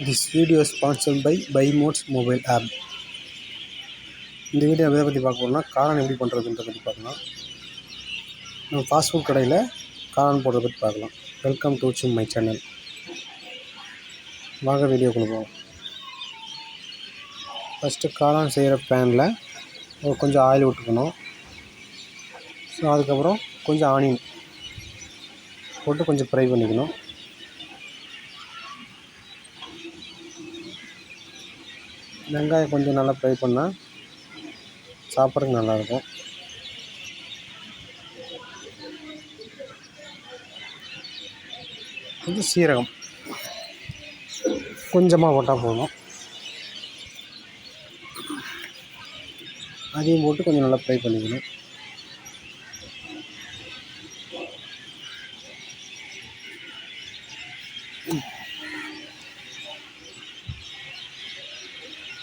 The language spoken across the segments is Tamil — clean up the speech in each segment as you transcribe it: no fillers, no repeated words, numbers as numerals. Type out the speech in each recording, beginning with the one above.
This video is sponsored by BuyModes mobile app. இந்த வீடியோ எதை பற்றி பார்க்க போகிறோம்னா காளான் எப்படி பண்ணுறதுன்றத பற்றி பார்க்கலாம். நம்ம ஃபாஸ்ட் ஃபுட் கடையில் காளான் போடுறத பற்றி பார்க்கலாம். Welcome to my channel. வாங்க வீடியோக்குள்ள போவோம். ஃபஸ்ட்டு காளான் செய்கிற பேனில் கொஞ்சம் ஆயில் விட்டுக்கணும். ஸோ அதுக்கப்புறம் கொஞ்சம் ஆனியன் போட்டு கொஞ்சம் ஃப்ரை பண்ணிக்கணும். வெங்காயம் கொஞ்சம் நல்லா ஃப்ரை பண்ணால் சாப்பிட்றதுக்கு நல்லாயிருக்கும். கொஞ்சம் சீரகம் கொஞ்சமாக போட்டால் போதும். அதையும் போட்டு கொஞ்சம் நல்லா ஃப்ரை பண்ணிக்கணும்.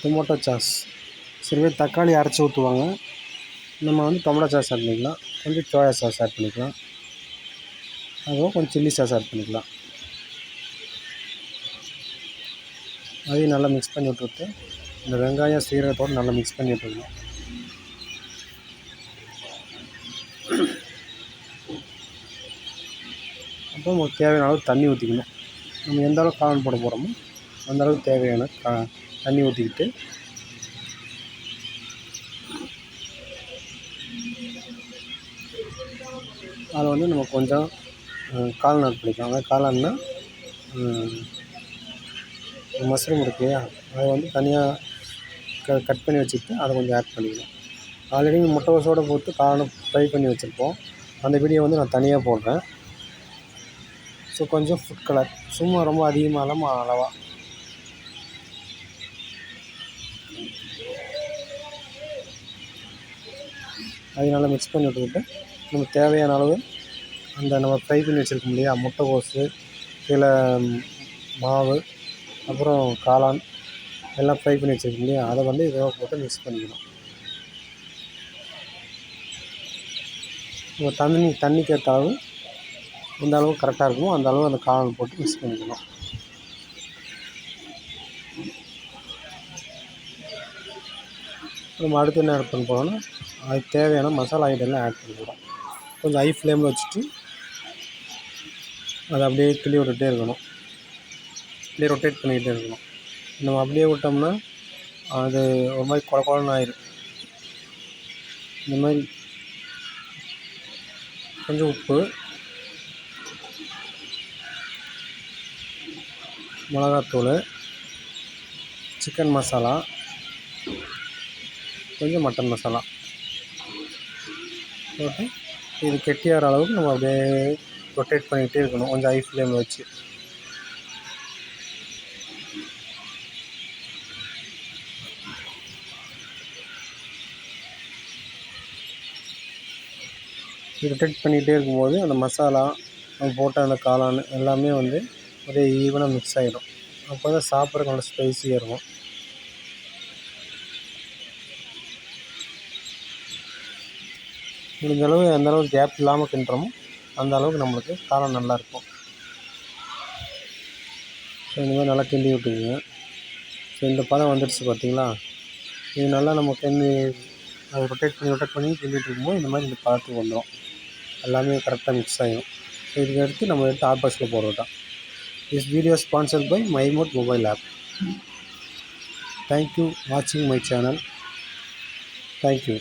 டொமேட்டோ சாஸ் சில பேர் தக்காளி அரைச்சி ஊற்றுவாங்க. நம்ம டொமேட்டோ சாஸ் ஆட் பண்ணிக்கலாம். கொஞ்சம் சோயா சாஸ் ஆட் பண்ணிக்கலாம். அதுவும் கொஞ்சம் சில்லி சாஸ் ஆட் பண்ணிக்கலாம். அதையும் நல்லா மிக்ஸ் பண்ணி விட்டுட்டு இந்த வெங்காயம் சீரகத்தோடு நல்லா மிக்ஸ் பண்ணி விட்டுக்கணும். அப்புறம் உங்களுக்கு தேவையான அளவு தண்ணி ஊற்றிக்கணும். நம்ம எந்த அளவுக்கு காளான் போட போகிறோமோ அந்த அளவுக்கு தேவையான தண்ணி ஊற்றிக்கிட்டு அதில் நம்ம கொஞ்சம் காளான் ஆட் பண்ணிக்கலாம். அதாவது காளான்னா மஷ்ரூம் இருக்கு இல்லையா, அதை தனியாக கட் பண்ணி வச்சுக்கிட்டு அதை கொஞ்சம் ஆட் பண்ணிக்கலாம். ஆல்ரெடி முட்டைக்கோஸோடு போட்டு காளானை ஃப்ரை பண்ணி வச்சுருப்போம். அந்த வீடியோ நான் தனியாக போடுறேன். ஸோ கொஞ்சம் ஃபுட் கலர் சும்மா ரொம்ப அதிகமாக இல்லாமல் அளவாக அதை நல்லா மிக்ஸ் பண்ணி விட்டுக்கிட்டு நமக்கு தேவையான அளவு நம்ம ஃப்ரை பண்ணி வச்சுருக்கோம் இல்லையா, முட்டைக்கோஸு கீழே மாவு அப்புறம் காளான் எல்லாம் ஃப்ரை பண்ணி வச்சுருக்கோம் இல்லையா, அதை இதோட போட்டு மிக்ஸ் பண்ணிக்கணும். நம்ம தண்ணிக்கு ஏற்ற அளவு எந்த அளவு கரெக்டாக இருக்குமோ அந்த அளவு அந்த காளான் போட்டு மிக்ஸ் பண்ணிக்கணும். நம்ம அடுத்து என்ன ஆட் பண்ண போகிறோம்னா அதுக்கு தேவையான மசாலா ஐட்டம்லாம் ஆட் பண்ணிக்கிறோம். கொஞ்சம் ஹை ஃப்ளேமில் வச்சுட்டு அதை அப்படியே கிளி விட்டுகிட்டே இருக்கணும். அப்படியே ரொட்டேட் பண்ணிக்கிட்டே இருக்கணும். நம்ம அப்படியே விட்டோம்னா அது ஒரு மாதிரி குழ குழன்னு ஆயிடும். இந்த மாதிரி கொஞ்சம் உப்பு, மிளகாத்தூள், சிக்கன் மசாலா, கொஞ்சம் மட்டன் மசாலா போட்டு இது கெட்டியாகிற அளவுக்கு நம்ம அப்படியே ரொட்டேட் பண்ணிக்கிட்டே இருக்கணும். கொஞ்சம் ஹை ஃப்ளேமில் வச்சு ரொட்டேட் பண்ணிகிட்டே இருக்கும்போது அந்த மசாலா நம்ம போட்ட அந்த காளான் எல்லாமே ஒரே ஈவனாக மிக்ஸ் ஆகிடும். அப்போ தான் சாப்பிட்றதுக்கு நல்லா ஸ்பைஸியாக இருக்கும். முடிஞ்ச அளவு எந்த அளவுக்கு கேப் இல்லாமல் கிண்டுறோமோ அந்த அளவுக்கு நம்மளுக்கு காளான் நல்லாயிருக்கும். ஸோ இந்த மாதிரி நல்லா கிண்டி விட்டுக்குங்க. ஸோ இந்த பதம் வந்துடுச்சு பார்த்தீங்களா, இது நல்லா நம்ம அதை ரொட்டேட் பண்ணி கிண்டிகிட்டு இருக்கும்போது இந்த மாதிரி இந்த பதத்துக்கு வந்துடும். எல்லாமே கரெக்டாக மிக்ஸ் ஆகிடும். ஸோ இதுக்கு எடுத்து நம்ம ஹாட் பாக்ஸில் போடுறது தான். This video sponsored by BuyModes mobile app. Thank you watching my channel. Thank you.